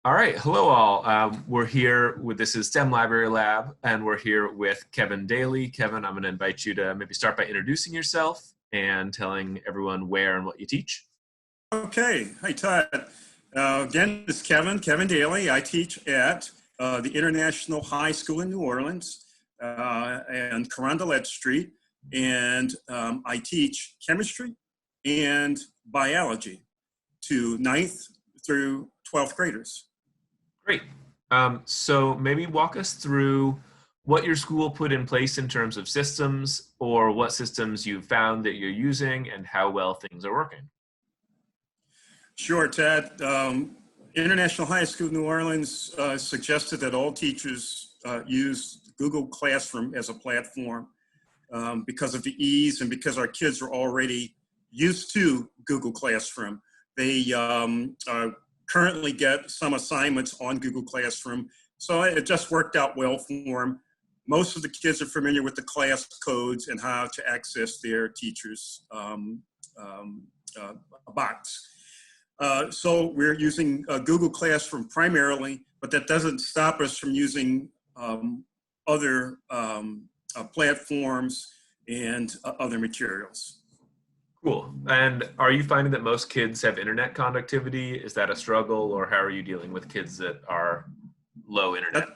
All right, hello all. We're here with, this is STEM Library Lab, and we're here with Kevin Daly. Kevin, I'm gonna invite you to maybe start by introducing yourself and telling everyone where and what you teach. Okay, hi Todd. Again, this is Kevin Daly. I teach at the International High School in New Orleans and Carondelet Street, and I teach chemistry and biology to 9th through 12th graders. Great. So maybe walk us through what your school put in place in terms of systems, or what systems you've found that you're using and how well things are working. Sure, Ted. International High School New Orleans suggested that all teachers use Google Classroom as a platform because of the ease and because our kids are already used to Google Classroom. They currently get some assignments on Google Classroom, so it just worked out well for them. Most of the kids are familiar with the class codes and how to access their teacher's box. So we're using Google Classroom primarily, but that doesn't stop us from using other platforms and other materials. Cool. And are you finding that most kids have internet connectivity? Is that a struggle, or how are you dealing with kids that are low internet?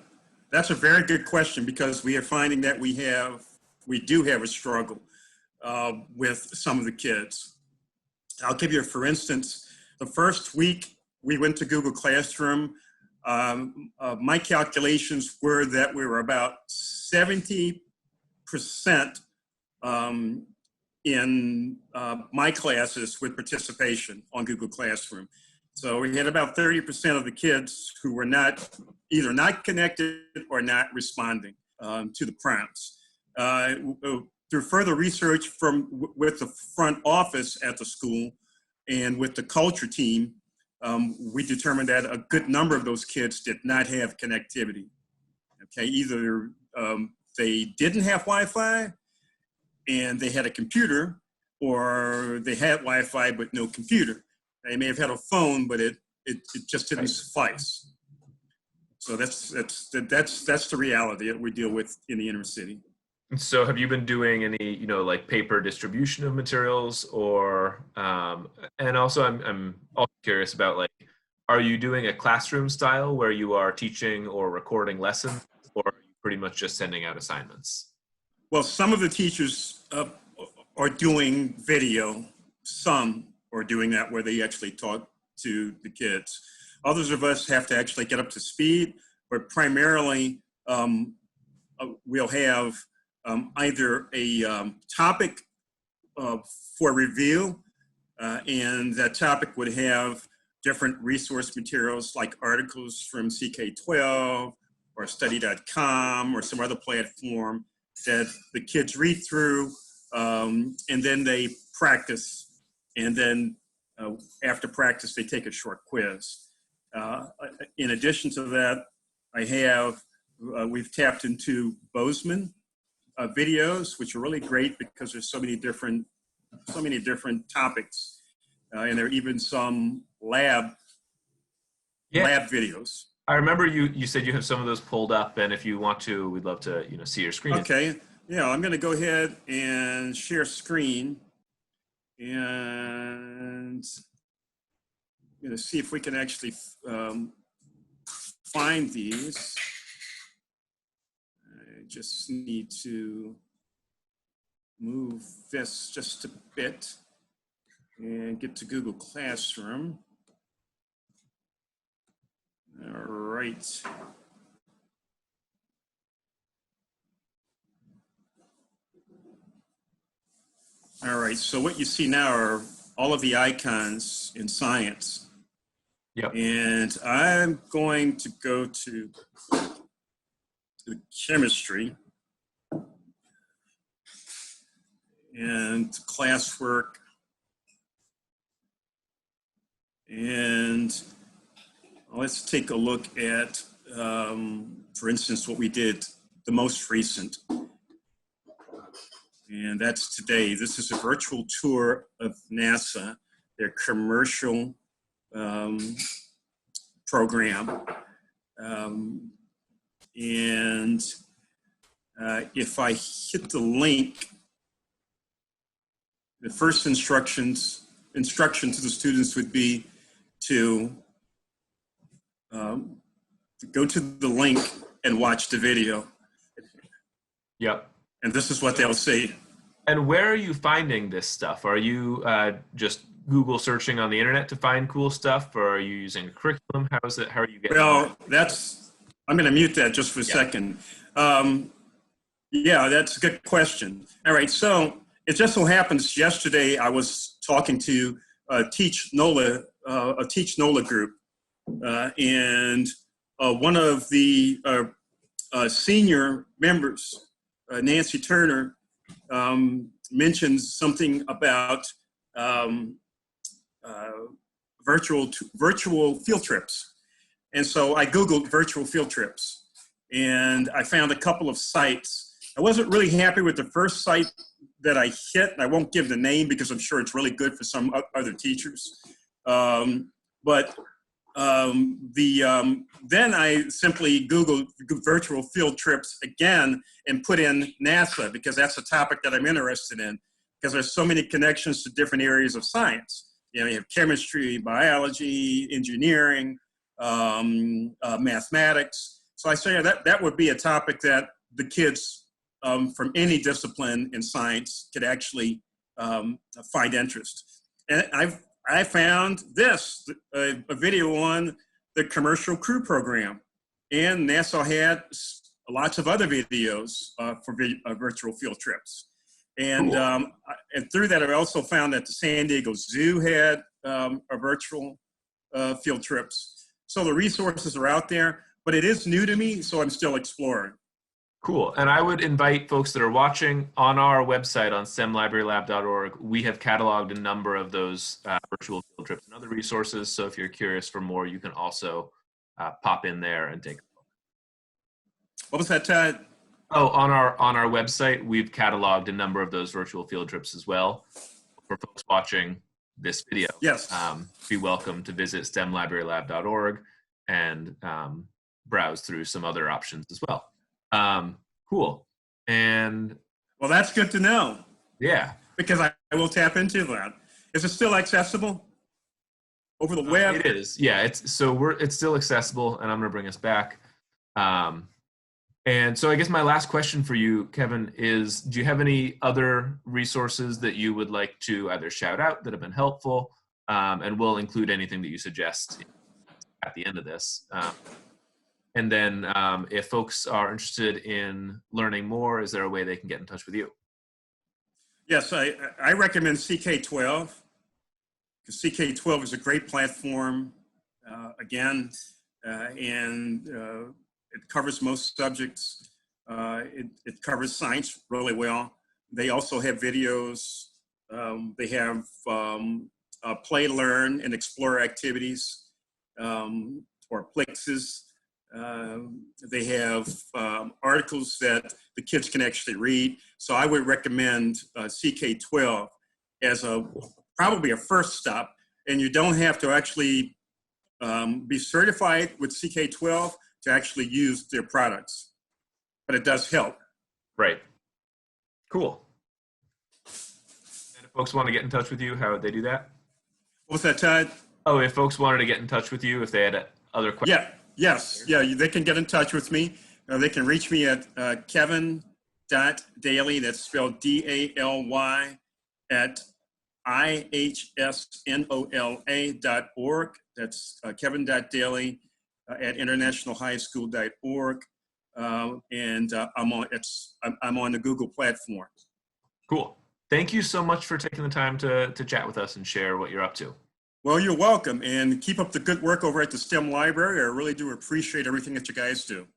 That's a very good question, because we are finding that we do have a struggle with some of the kids. I'll give you, for instance, the first week we went to Google Classroom, my calculations were that we were about 70% in my classes with participation on Google Classroom. So we had about 30% of the kids who were either not connected or not responding to the prompts. Through further research with the front office at the school and with the culture team, we determined that a good number of those kids did not have connectivity. Okay, either they didn't have Wi-Fi and they had a computer, or they had Wi-Fi but no computer. They may have had a phone, but it just didn't suffice. So that's the reality that we deal with in the inner city. So have you been doing any, like paper distribution of materials, or, and also I'm also curious about, like, are you doing a classroom style where you are teaching or recording lessons, or are you pretty much just sending out assignments? Well, some of the teachers are doing video. Some are doing that where they actually talk to the kids. Others of us have to actually get up to speed, but primarily we'll have either a topic for review, and that topic would have different resource materials like articles from CK12 or study.com or some other platform that the kids read through, and then they practice, and then after practice they take a short quiz. In addition to that, we've tapped into Bozeman videos, which are really great because there's so many different topics, and there are even some lab videos. I remember you said you have some of those pulled up, and if you want to, we'd love to see your screen. Okay, yeah, I'm going to go ahead and share screen, and I'm going to see if we can actually find these. I just need to move this just a bit and get to Google Classroom. All right. All right, so what you see now are all of the icons in science. Yep. And I'm going to go to chemistry and classwork, and let's take a look at, for instance, what we did, the most recent, and that's today. This is a virtual tour of NASA, their commercial program. And if I hit the link, the first instruction to the students would be to go to the link and watch the video. Yep. And this is what they'll see. And where are you finding this stuff? Are you just Google searching on the internet to find cool stuff, or are you using a curriculum? How is it? How are you getting? Well, I'm going to mute that just for a second. Yeah, that's a good question. All right, so it just so happens yesterday I was talking to a Teach NOLA group, and one of the senior members, Nancy Turner, mentions something about virtual field trips. And so I Googled virtual field trips, and I found a couple of sites. I wasn't really happy with the first site that I hit. I won't give the name because I'm sure it's really good for some other teachers. Then I simply Googled virtual field trips again and put in NASA, because that's a topic that I'm interested in, because there's so many connections to different areas of science. You know, you have chemistry, biology, engineering, mathematics. So I say that would be a topic that the kids from any discipline in science could actually find interest. And I found this, a video on the Commercial Crew Program. And NASA had lots of other videos for virtual field trips. And, Cool. and through that, I also found that the San Diego Zoo had a virtual field trips. So the resources are out there, but it is new to me, so I'm still exploring. Cool. And I would invite folks that are watching on our website on stemlibrarylab.org. We have cataloged a number of those virtual field trips and other resources. So if you're curious for more, you can also pop in there and take a look. What was that, Todd? Oh, on our website, we've cataloged a number of those virtual field trips as well. For folks watching this video, Yes. Be welcome to visit stemlibrarylab.org and browse through some other options as well. Cool. And well, that's good to know. Yeah. Because I will tap into that. Is it still accessible over the web? It is. Yeah. It's still accessible, and I'm going to bring us back. And so I guess my last question for you, Kevin, is do you have any other resources that you would like to either shout out that have been helpful? And we'll include anything that you suggest at the end of this. And then if folks are interested in learning more, is there a way they can get in touch with you? Yes, I recommend CK12, because CK12 is a great platform, and it covers most subjects. It covers science really well. They also have videos. They have play, learn, and explore activities, or plexes. They have articles that the kids can actually read. So I would recommend CK12 as probably a first stop. And you don't have to actually be certified with CK12 to actually use their products, but it does help. Right. Cool. And if folks want to get in touch with you, how would they do that? What was that, Todd? Oh, if folks wanted to get in touch with you, if they had other questions. Yeah. Yes. Yeah. They can get in touch with me. They can reach me at kevin.daly. That's spelled DALY at ihsnola.org. That's kevin.daly at internationalhighschool.org. And I'm on the Google platform. Cool. Thank you so much for taking the time to chat with us and share what you're up to. Well, you're welcome, and keep up the good work over at the STEM Library. I really do appreciate everything that you guys do.